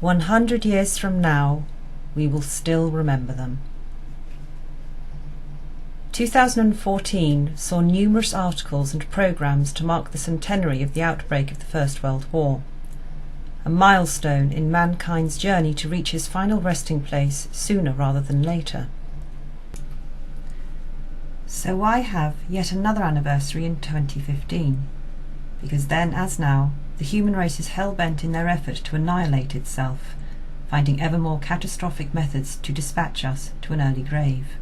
100 years from now, we will still remember them. 2014 saw numerous articles and programmes to mark the centenary of the outbreak of the First World War, a milestone in mankind's journey to reach his final resting place sooner rather than later. So why have yet another anniversary in 2015? Because then, as now, the human race is hell-bent in their effort to annihilate itself, finding ever more catastrophic methods to dispatch us to an early grave.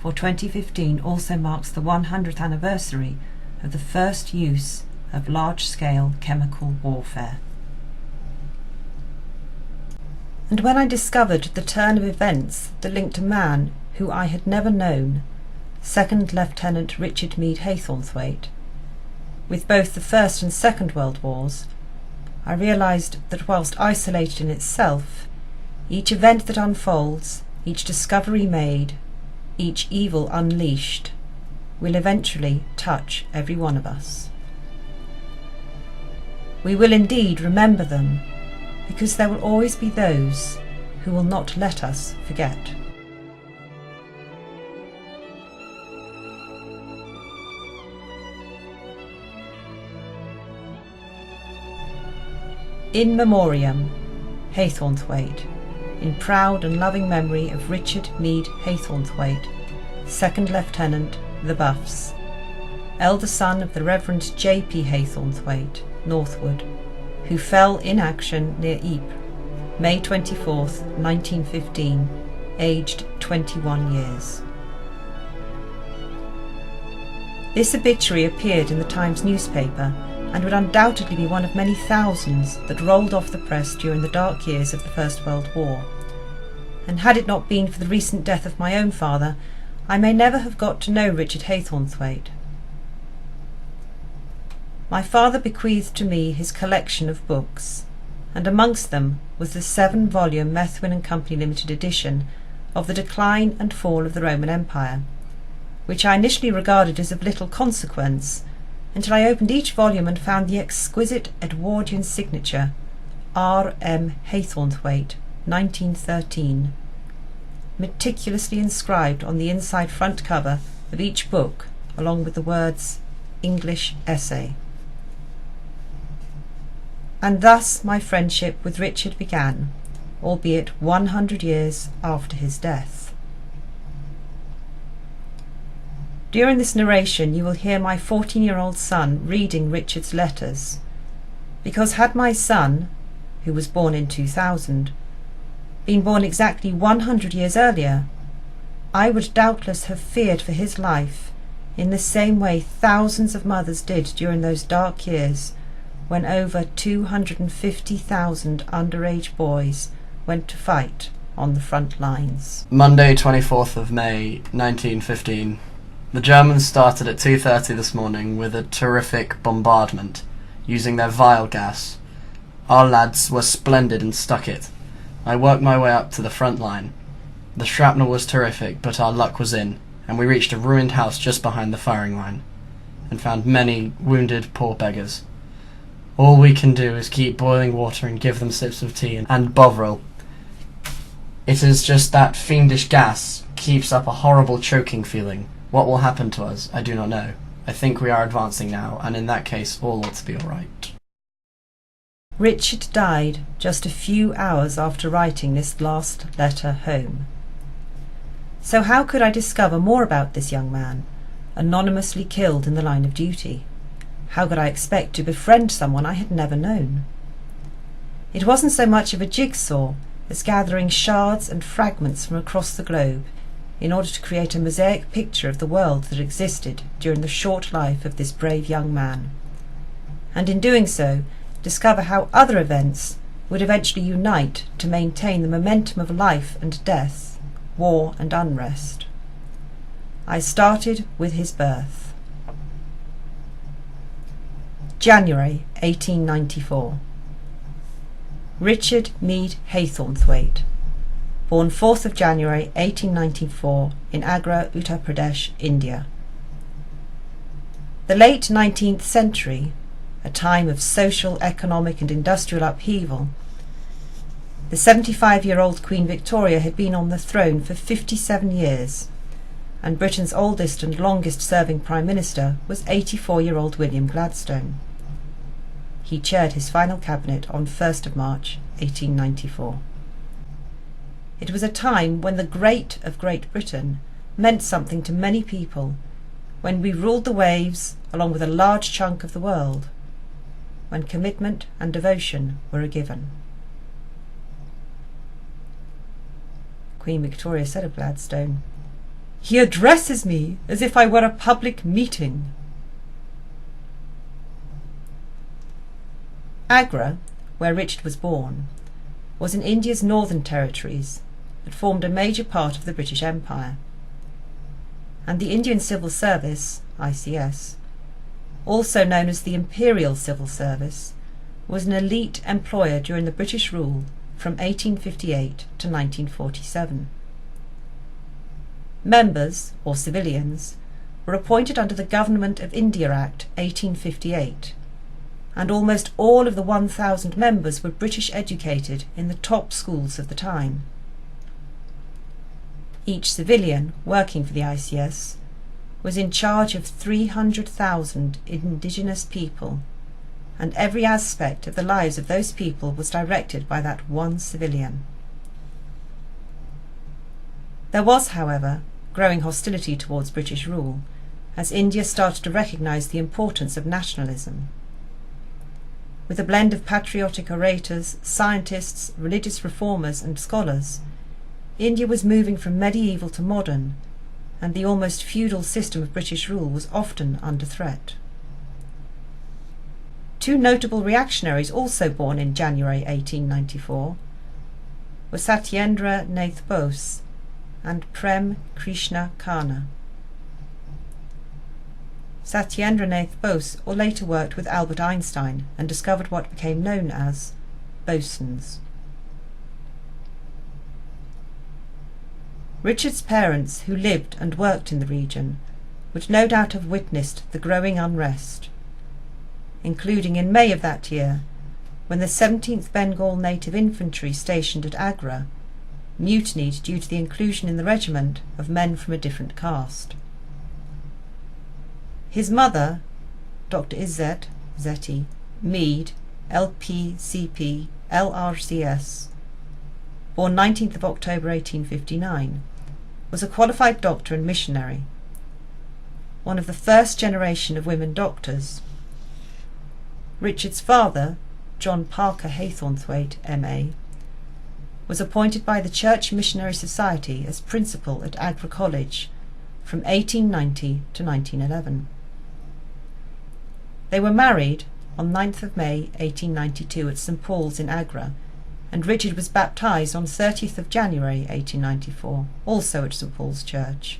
For 2015 also marks the 100th anniversary of the first use of large-scale chemical warfare. And when I discovered the turn of events that linked a man who I had never known, Second Lieutenant Rycharde Meade Haythornthwaite, with both the First and Second World Wars, I realised that whilst isolated in itself, each event that unfolds, each discovery made, each evil unleashed, will eventually touch every one of us. We will indeed remember them, because there will always be those who will not let us forget. In Memoriam, Haythornthwaite, in proud and loving memory of Rycharde Meade Haythornthwaite, 2nd Lieutenant, the Buffs, elder son of the Reverend J.P. Haythornthwaite, Northwood, who fell in action near Ypres, May 24th, 1915, aged 21 years. This obituary appeared in the Times newspaper and would undoubtedly be one of many thousands that rolled off the press during the dark years of the First World War. And had it not been for the recent death of my own father, I may never have got to know Rycharde Haythornthwaite. My father bequeathed to me his collection of books, and amongst them was the 7-volume Methuen and Company Limited edition of The Decline and Fall of the Roman Empire, which I initially regarded as of little consequence, until I opened each volume and found the exquisite Edwardian signature, R. M. Haythornthwaite, 1913, meticulously inscribed on the inside front cover of each book, along with the words, English Essay. And thus my friendship with Rycharde began, albeit 100 years after his death. During this narration you will hear my 14-year-old son reading Rycharde's letters, because had my son, who was born in 2000, been born exactly 100 years earlier, I would doubtless have feared for his life in the same way thousands of mothers did during those dark years when over 250,000 underage boys went to fight on the front lines. Monday, 24th of May, 1915. The Germans started at 2:30 this morning with a terrific bombardment, using their vile gas. Our lads were splendid and stuck it. I worked my way up to the front line. The shrapnel was terrific, but our luck was in, and we reached a ruined house just behind the firing line, and found many wounded poor beggars. All we can do is keep boiling water and give them sips of tea and Bovril. It is just that fiendish gas keeps up a horrible choking feeling. What will happen to us, I do not know. I think we are advancing now, and in that case all ought to be all right. Rycharde died just a few hours after writing this last letter home. So how could I discover more about this young man, anonymously killed in the line of duty? How could I expect to befriend someone I had never known? It wasn't so much of a jigsaw as gathering shards and fragments from across the globe in order to create a mosaic picture of the world that existed during the short life of this brave young man, and in doing so discover how other events would eventually unite to maintain the momentum of life and death, war and unrest. I started with his birth. January 1894. Rycharde Meade Haythornthwaite, born 4th of January 1894 in Agra, Uttar Pradesh, India. The late 19th century, a time of social, economic and industrial upheaval, The 75-year-old Queen Victoria had been on the throne for 57 years, and Britain's oldest and longest-serving Prime Minister was 84-year-old William Gladstone. He chaired his final cabinet on 1st of March 1894. It was a time when the great of Great Britain meant something to many people, when we ruled the waves along with a large chunk of the world, when commitment and devotion were a given. Queen Victoria said of Gladstone, "He addresses me as if I were a public meeting." Agra, where Richard was born, was in India's northern territories that formed a major part of the British Empire. And the Indian Civil Service, ICS, also known as the Imperial Civil Service, was an elite employer during the British rule from 1858 to 1947. Members, or civilians, were appointed under the Government of India Act 1858, and almost all of the 1,000 members were British educated in the top schools of the time. Each civilian working for the ICS was in charge of 300,000 indigenous people, and every aspect of the lives of those people was directed by that one civilian. There was, however, growing hostility towards British rule, as India started to recognise the importance of nationalism. With a blend of patriotic orators, scientists, religious reformers and scholars, India was moving from medieval to modern, and the almost feudal system of British rule was often under threat. Two notable reactionaries also born in January 1894 were Satyendra Nath Bose and Prem Krishna Khanna. Satyendra Nath Bose later worked with Albert Einstein and discovered what became known as bosons. Richard's parents, who lived and worked in the region, would no doubt have witnessed the growing unrest, including in May of that year, when the 17th Bengal Native Infantry stationed at Agra mutinied due to the inclusion in the regiment of men from a different caste. His mother, Dr. Izzet Zeti Meade, LPCP, LRCS, born 19th of October 1859, was a qualified doctor and missionary, one of the first generation of women doctors. Richard's father, John Parker Haythornthwaite, M.A., was appointed by the Church Missionary Society as principal at Agra College from 1890 to 1911. They were married on 9th of May 1892 at St. Paul's in Agra, and Richard was baptised on 30th of January 1894, also at St. Paul's Church,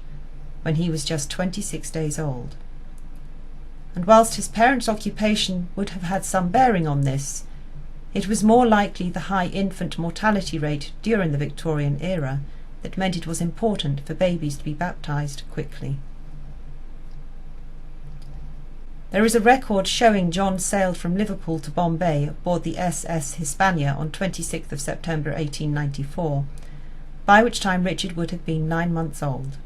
when he was just 26 days old. And whilst his parents' occupation would have had some bearing on this, it was more likely the high infant mortality rate during the Victorian era that meant it was important for babies to be baptised quickly. There is a record showing John sailed from Liverpool to Bombay aboard the SS Hispania on 26th of September 1894, by which time Richard would have been 9 months old.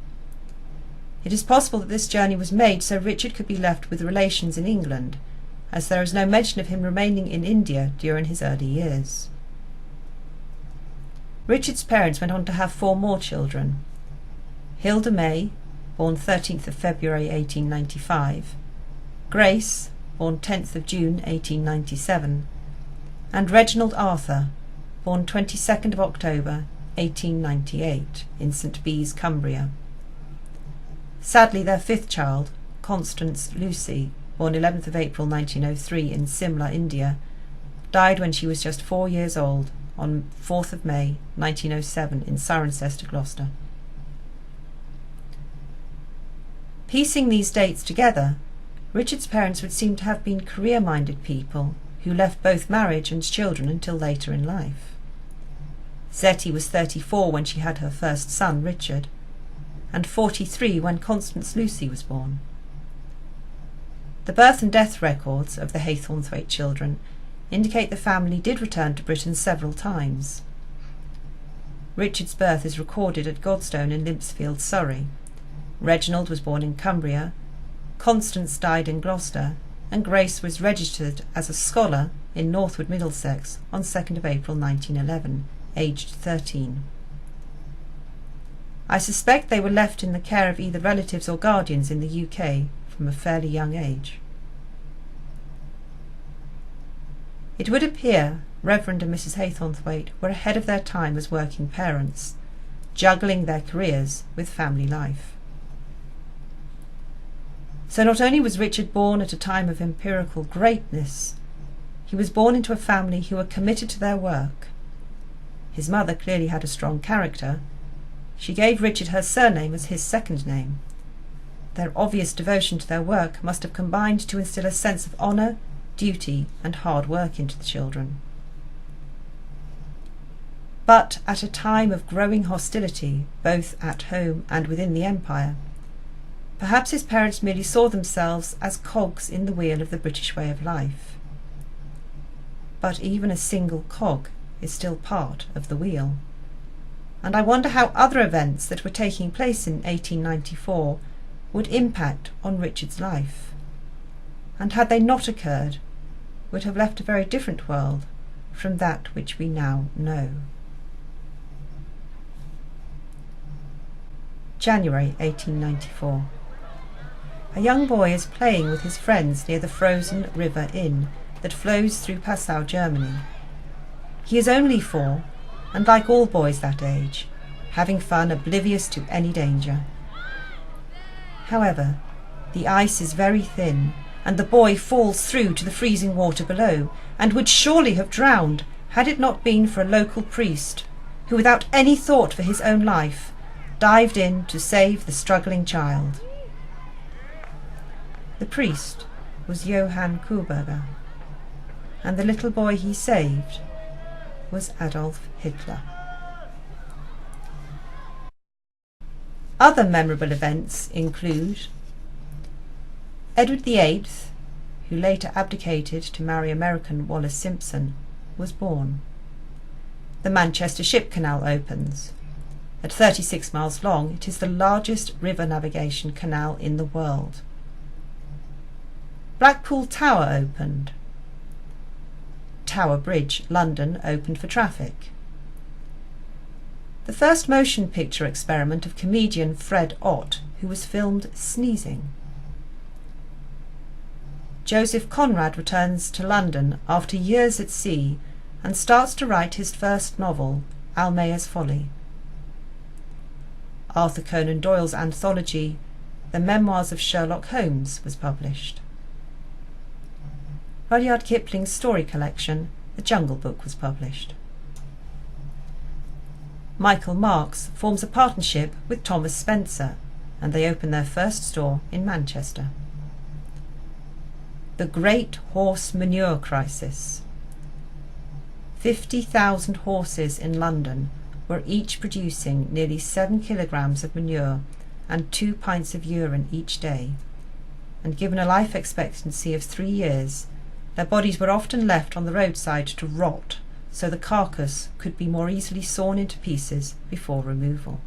It is possible that this journey was made so Richard could be left with relations in England, as there is no mention of him remaining in India during his early years. Richard's parents went on to have 4 more children: Hilda May, born 13th of February 1895, Grace, born 10th of June 1897, and Reginald Arthur, born 22nd of October 1898 in St. Bees, Cumbria. Sadly, their 5th child, Constance Lucy, born 11th of April 1903 in Simla, India, died when she was just 4 years old on 4th of May 1907 in Cirencester, Gloucester. Piecing these dates together, Richard's parents would seem to have been career-minded people who left both marriage and children until later in life. Zeti was 34 when she had her first son, Richard, and 43 when Constance Lucy was born. The birth and death records of the Haythornthwaite children indicate the family did return to Britain several times. Richard's birth is recorded at Godstone in Limpsfield, Surrey. Reginald was born in Cumbria, Constance died in Gloucester, and Grace was registered as a scholar in Northwood, Middlesex on 2nd of April 1911, aged 13. I suspect they were left in the care of either relatives or guardians in the UK from a fairly young age. It would appear Reverend and Mrs. Haythornthwaite were ahead of their time as working parents, juggling their careers with family life. So not only was Richard born at a time of empirical greatness, he was born into a family who were committed to their work. His mother clearly had a strong character. She gave Richard her surname as his second name. Their obvious devotion to their work must have combined to instill a sense of honour, duty, and hard work into the children. But at a time of growing hostility, both at home and within the Empire, perhaps his parents merely saw themselves as cogs in the wheel of the British way of life. But even a single cog is still part of the wheel. And I wonder how other events that were taking place in 1894 would impact on Richard's life. And had they not occurred, would have left a very different world from that which we now know. January 1894. A young boy is playing with his friends near the frozen river Inn that flows through Passau, Germany. He is only 4, and like all boys that age, having fun oblivious to any danger. However, the ice is very thin, and the boy falls through to the freezing water below, and would surely have drowned had it not been for a local priest, who without any thought for his own life, dived in to save the struggling child. The priest was Johann Kuhberger, and the little boy he saved was Adolf Hitler. Other memorable events include Edward VIII, who later abdicated to marry American Wallis Simpson, was born. The Manchester Ship Canal opens. At 36 miles long, it is the largest river navigation canal in the world. Blackpool Tower opened. Tower Bridge, London, opened for traffic. The first motion picture experiment of comedian Fred Ott, who was filmed sneezing. Joseph Conrad returns to London after years at sea and starts to write his first novel, Almayer's Folly. Arthur Conan Doyle's anthology, The Memoirs of Sherlock Holmes, was published. Rudyard Kipling's story collection, The Jungle Book, was published. Michael Marks forms a partnership with Thomas Spencer, and they open their first store in Manchester. The Great Horse Manure Crisis. 50,000 horses in London were each producing nearly 7 kilograms of manure and 2 pints of urine each day, and given a life expectancy of 3 years, their bodies were often left on the roadside to rot, so the carcass could be more easily sawn into pieces before removal.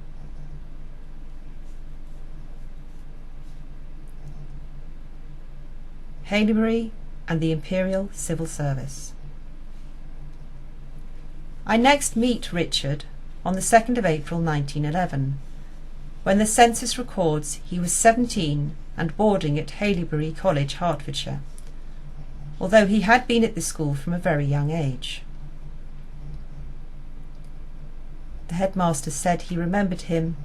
Haileybury and the Imperial Civil Service. I next meet Richard on the 2nd of April 1911, when the census records he was 17 and boarding at Haileybury College, Hertfordshire, although he had been at this school from a very young age. The headmaster said he remembered him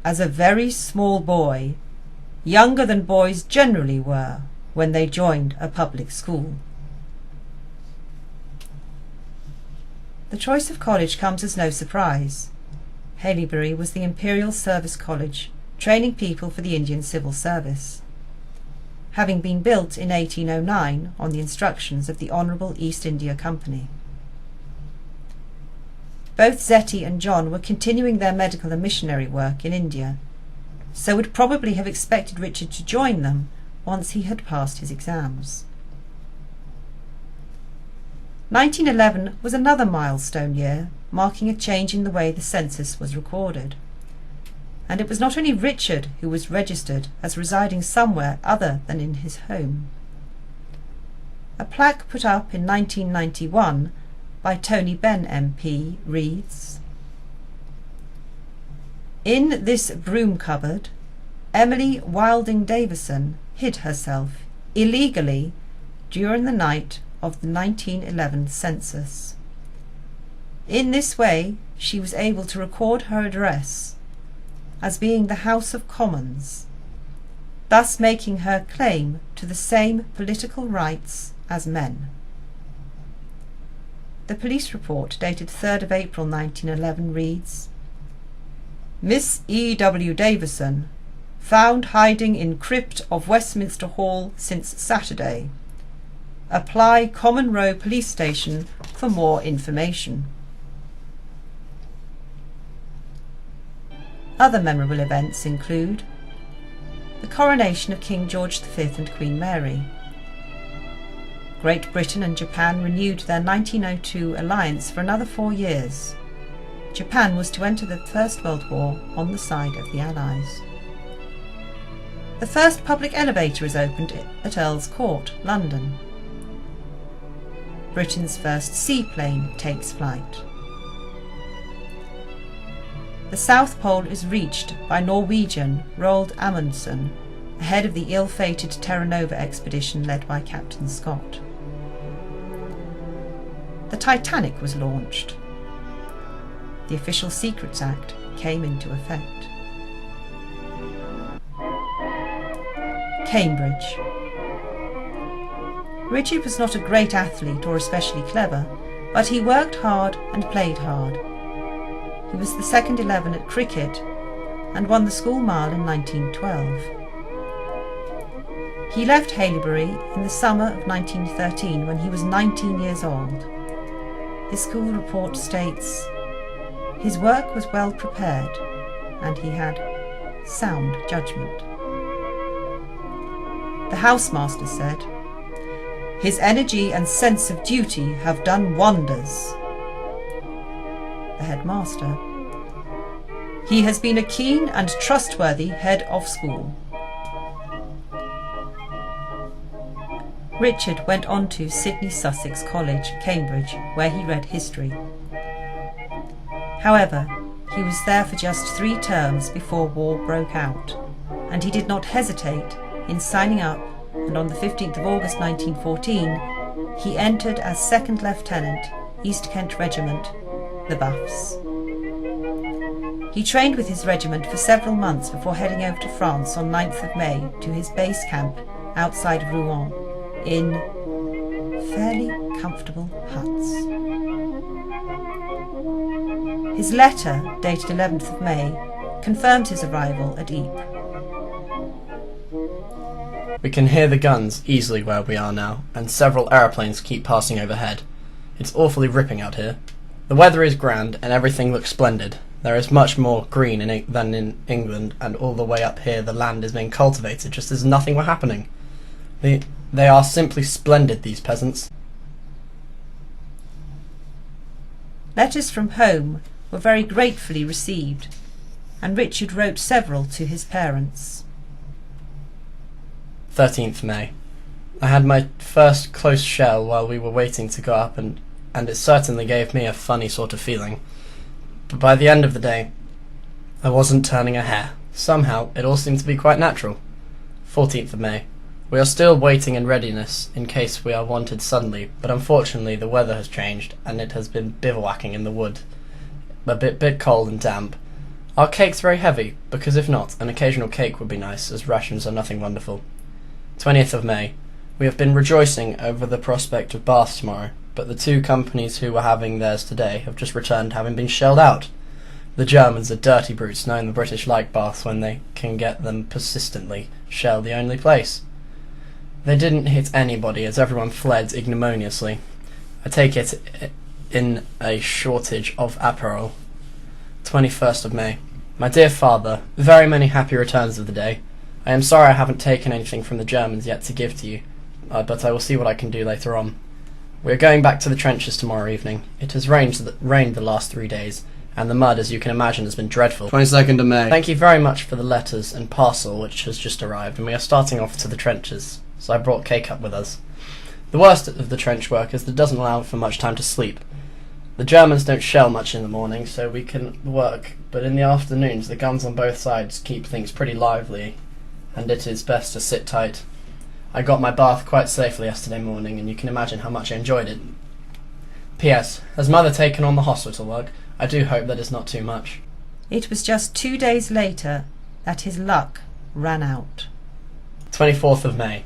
as a very small boy, younger than boys generally were when they joined a public school. The choice of college comes as no surprise. Haileybury was the Imperial Service College, training people for the Indian Civil Service, having been built in 1809 on the instructions of the Honourable East India Company. Both Zetty and John were continuing their medical and missionary work in India, so would probably have expected Richard to join them once he had passed his exams. 1911 was another milestone year, marking a change in the way the census was recorded. And it was not only Richard who was registered as residing somewhere other than in his home. A plaque put up in 1991 by Tony Benn MP reads, "In this broom cupboard, Emily Wilding Davison hid herself illegally during the night of the 1911 census. In this way, she was able to record her address as being the House of Commons, thus making her claim to the same political rights as men." The police report dated 3rd of April 1911 reads, "Miss E. W. Davison, found hiding in crypt of Westminster Hall since Saturday. Apply Common Row Police Station for more information." Other memorable events include the coronation of King George V and Queen Mary. Great Britain and Japan renewed their 1902 alliance for another 4 years. Japan was to enter the First World War on the side of the Allies. The first public elevator is opened at Earl's Court, London. Britain's first seaplane takes flight. The South Pole is reached by Norwegian Roald Amundsen ahead of the ill-fated Terra Nova expedition led by Captain Scott. The Titanic was launched. The Official Secrets Act came into effect. Cambridge. Richard was not a great athlete or especially clever, but he worked hard and played hard. He was the second 11 at cricket and won the school mile in 1912. He left Haileybury in the summer of 1913 when he was 19 years old. His school report states, "His work was well prepared and he had sound judgment." The housemaster said, "His energy and sense of duty have done wonders." The headmaster, "He has been a keen and trustworthy head of school." Richard went on to Sidney Sussex College, Cambridge, where he read history. However, he was there for just 3 terms before war broke out, and he did not hesitate in signing up, and on the 15th of August 1914 he entered as Second Lieutenant, East Kent Regiment, the Buffs. He trained with his regiment for several months before heading over to France on 9th of May to his base camp outside Rouen in fairly comfortable huts. His letter, dated 11th of May, confirmed his arrival at Ypres. We can hear the guns easily where we are now, and several aeroplanes keep passing overhead. It's awfully ripping out here. The weather is grand and everything looks splendid. There is much more green than in England, and all the way up here the land is being cultivated just as nothing were happening. They are simply splendid, these peasants. Letters from home were very gratefully received, and Richard wrote several to his parents. 13th May. I had my first close shell while we were waiting to go up, and it certainly gave me a funny sort of feeling. But by the end of the day, I wasn't turning a hair. Somehow, it all seemed to be quite natural. 14th of May. We are still waiting in readiness in case we are wanted suddenly, but unfortunately the weather has changed and it has been bivouacking in the wood. A bit cold and damp. Our cake's very heavy, because if not, an occasional cake would be nice, as rations are nothing wonderful. 20th of May. We have been rejoicing over the prospect of Bath tomorrow, but the 2 companies who were having theirs today have just returned having been shelled out. The Germans are dirty brutes, knowing the British like baths when they can get them persistently shell the only place. They didn't hit anybody as everyone fled ignominiously. I take it in a shortage of apparel. 21st of May. My dear father, very many happy returns of the day. I am sorry I haven't taken anything from the Germans yet to give to you, but I will see what I can do later on. We are going back to the trenches tomorrow evening. It has rained the last 3 days, and the mud, as you can imagine, has been dreadful. 22nd of May. Thank you very much for the letters and parcel which has just arrived, and we are starting off to the trenches, so I brought cake up with us. The worst of the trench work is that it doesn't allow for much time to sleep. The Germans don't shell much in the morning, so we can work, but in the afternoons the guns on both sides keep things pretty lively, and it is best to sit tight. I got my bath quite safely yesterday morning, and you can imagine how much I enjoyed it. P.S. Has Mother taken on the hospital work? I do hope that is not too much. It was just 2 days later that his luck ran out. 24th of May.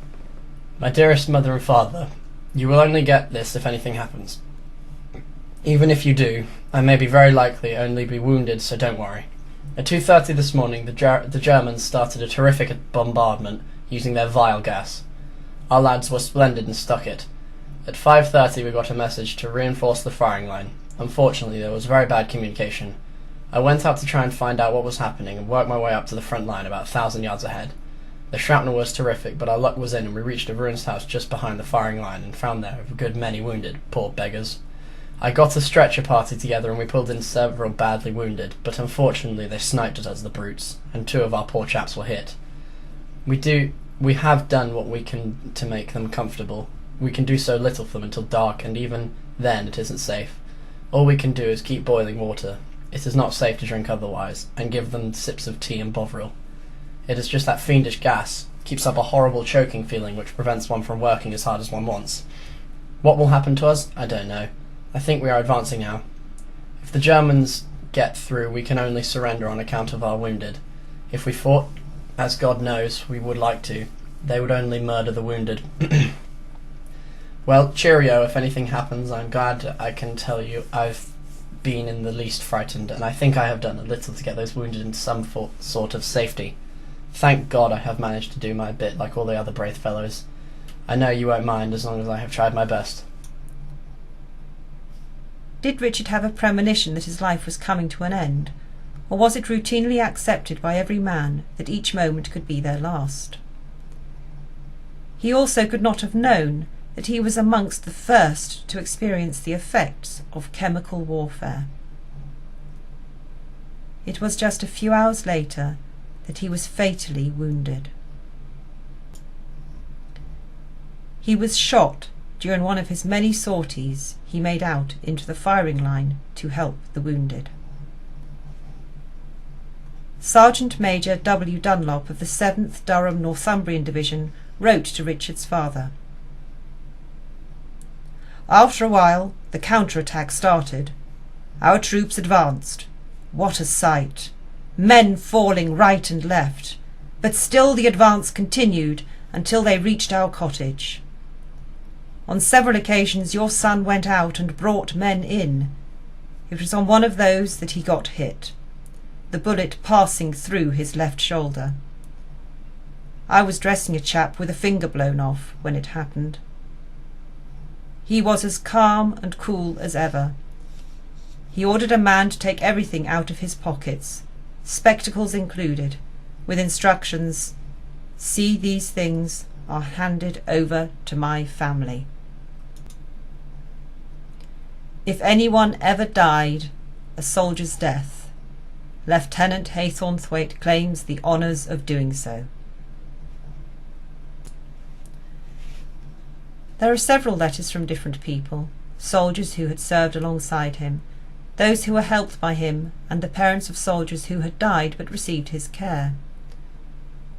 My dearest Mother and Father, you will only get this if anything happens. Even if you do, I may be very likely only be wounded, so don't worry. At 2:30 this morning, the Germans started a terrific bombardment using their vile gas. Our lads were splendid and stuck it. At 5:30 we got a message to reinforce the firing line. Unfortunately, there was very bad communication. I went out to try and find out what was happening and worked my way up to the front line about 1,000 yards ahead. The shrapnel was terrific, but our luck was in and we reached a ruined house just behind the firing line and found there a good many wounded, poor beggars. I got a stretcher party together and we pulled in several badly wounded, but unfortunately they sniped at us, the brutes, and 2 of our poor chaps were hit. We have done what we can to make them comfortable. We can do so little for them until dark, and even then it isn't safe. All we can do is keep boiling water. It is not safe to drink otherwise, and give them sips of tea and bovril. It is just that fiendish gas, keeps up a horrible choking feeling which prevents one from working as hard as one wants. What will happen to us? I don't know. I think we are advancing now. If the Germans get through, we can only surrender on account of our wounded. If we fought, as God knows we would like to, they would only murder the wounded. Well, cheerio if anything happens. I'm glad I can tell you I've been in the least frightened, and I think I have done a little to get those wounded into some sort of safety. Thank God I have managed to do my bit like all the other brave fellows. I know you won't mind as long as I have tried my best. Did Richard have a premonition that his life was coming to an end, or was it routinely accepted by every man that each moment could be their last? He also could not have known that he was amongst the first to experience the effects of chemical warfare. It was just a few hours later that he was fatally wounded. He was shot during one of his many sorties he made out into the firing line to help the wounded. Sergeant Major W. Dunlop of the 7th Durham Northumbrian Division wrote to Richard's father. After a while, the counter-attack started. Our troops advanced. What a sight! Men falling right and left, but still the advance continued until they reached our cottage. On several occasions your son went out and brought men in. It was on one of those that he got hit, the bullet passing through his left shoulder. I was dressing a chap with a finger blown off when it happened. He was as calm and cool as ever. He ordered a man to take everything out of his pockets, spectacles included, with instructions, "See these things are handed over to my family." If anyone ever died a soldier's death, Lieutenant Haythornthwaite claims the honours of doing so. There are several letters from different people, soldiers who had served alongside him, those who were helped by him, and the parents of soldiers who had died but received his care.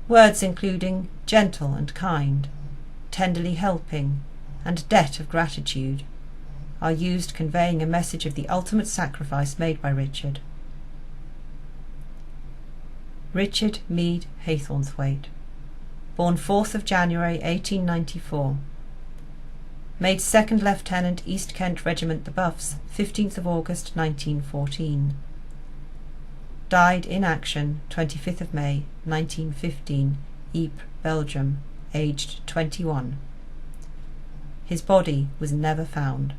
Words including gentle and kind, tenderly helping, and debt of gratitude are used, conveying a message of the ultimate sacrifice made by Richard. Rycharde Meade Haythornthwaite, born 4th of January 1894. Made 2nd Lieutenant East Kent Regiment the Buffs, 15th of August 1914. Died in action 25th of May 1915, Ypres, Belgium, aged 21. His body was never found.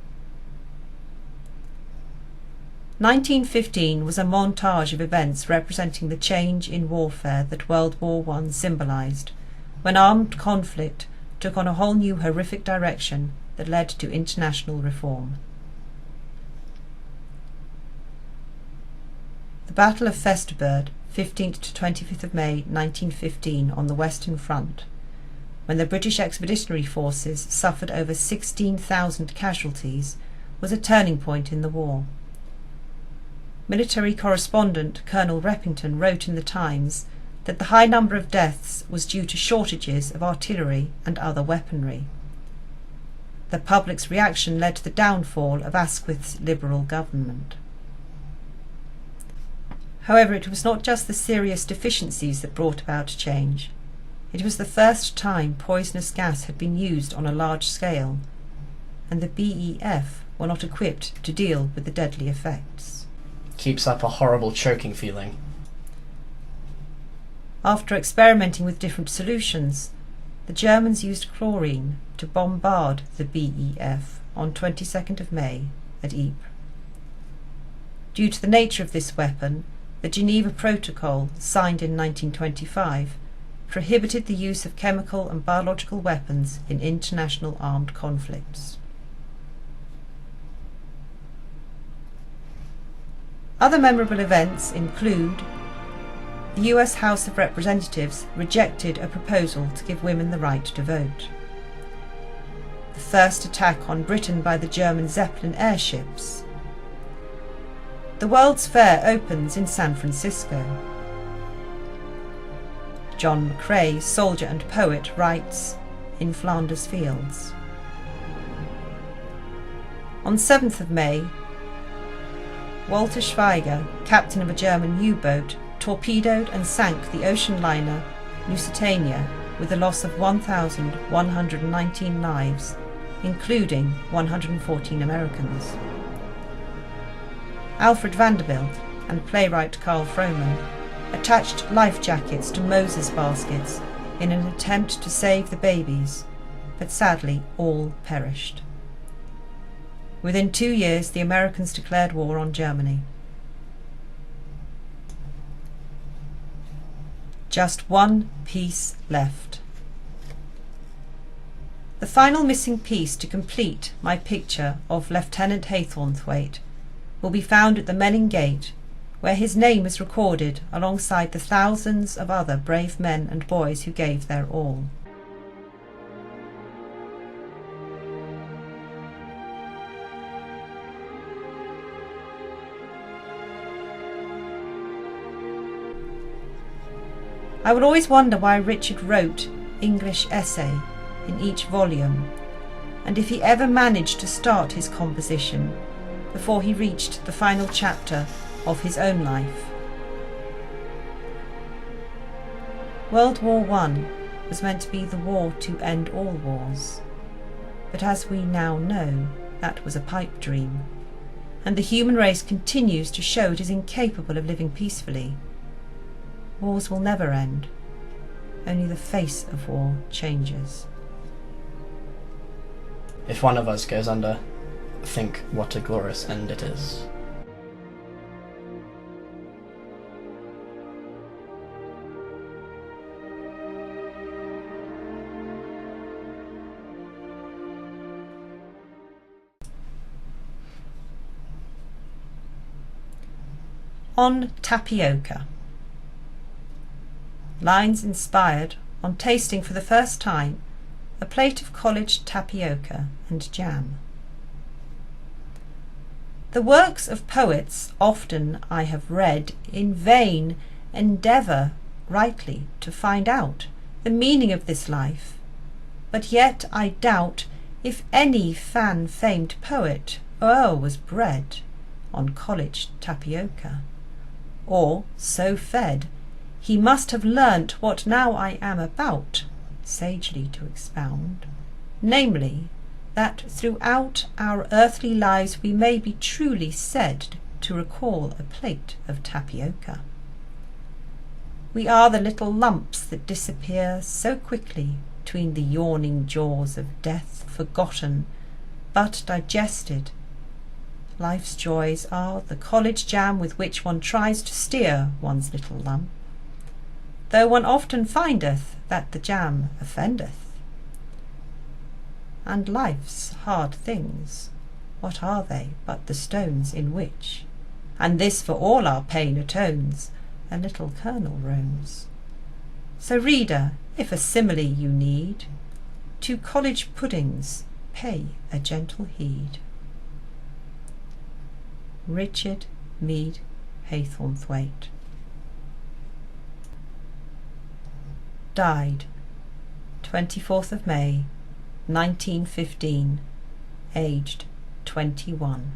1915 was a montage of events representing the change in warfare that World War I symbolised, when armed conflict took on a whole new horrific direction that led to international reform. The Battle of Festubert, 15th to 25th of May 1915 on the Western Front, when the British Expeditionary Forces suffered over 16,000 casualties, was a turning point in the war. Military correspondent Colonel Reppington wrote in the Times that the high number of deaths was due to shortages of artillery and other weaponry. The public's reaction led to the downfall of Asquith's Liberal government. However, it was not just the serious deficiencies that brought about change. It was the first time poisonous gas had been used on a large scale, and the BEF were not equipped to deal with the deadly effects. Keeps up a horrible choking feeling. After experimenting with different solutions, the Germans used chlorine to bombard the BEF on 22nd of May at Ypres. Due to the nature of this weapon, the Geneva Protocol, signed in 1925, prohibited the use of chemical and biological weapons in international armed conflicts. Other memorable events include the US House of Representatives rejected a proposal to give women the right to vote. The first attack on Britain by the German Zeppelin airships. The World's Fair opens in San Francisco. John McCrae, soldier and poet, writes In Flanders Fields. On 7th of May, Walter Schweiger, captain of a German U-boat, torpedoed and sank the ocean liner Lusitania with a loss of 1,119 lives, including 114 Americans. Alfred Vanderbilt and playwright Carl Frohman attached life jackets to Moses baskets in an attempt to save the babies, but sadly all perished. Within 2 years, the Americans declared war on Germany. Just one piece left. The final missing piece to complete my picture of Lieutenant Haythornthwaite will be found at the Melling Gate, where his name is recorded alongside the thousands of other brave men and boys who gave their all. I will always wonder why Richard wrote English essay in each volume, and if he ever managed to start his composition before he reached the final chapter of his own life. World War I was meant to be the war to end all wars, but as we now know, that was a pipe dream, and the human race continues to show it is incapable of living peacefully. Wars will never end. Only the face of war changes. If one of us goes under, think what a glorious end it is. On tapioca. Lines inspired on tasting for the first time a plate of college tapioca and jam. The works of poets often I have read in vain endeavour rightly to find out the meaning of this life, but yet I doubt if any fan-famed poet was bred on college tapioca, or so fed he must have learnt what now I am about sagely to expound, namely, that throughout our earthly lives we may be truly said to recall a plate of tapioca. We are the little lumps that disappear so quickly between the yawning jaws of death, forgotten, but digested. Life's joys are the college jam with which one tries to steer one's little lump, though one often findeth that the jam offendeth. And life's hard things, what are they but the stones in which, and this for all our pain atones, a little kernel roams? So, reader, if a simile you need, to college puddings pay a gentle heed. Rycharde Meade Haythornthwaite. Died 24th of May 1915, aged 21.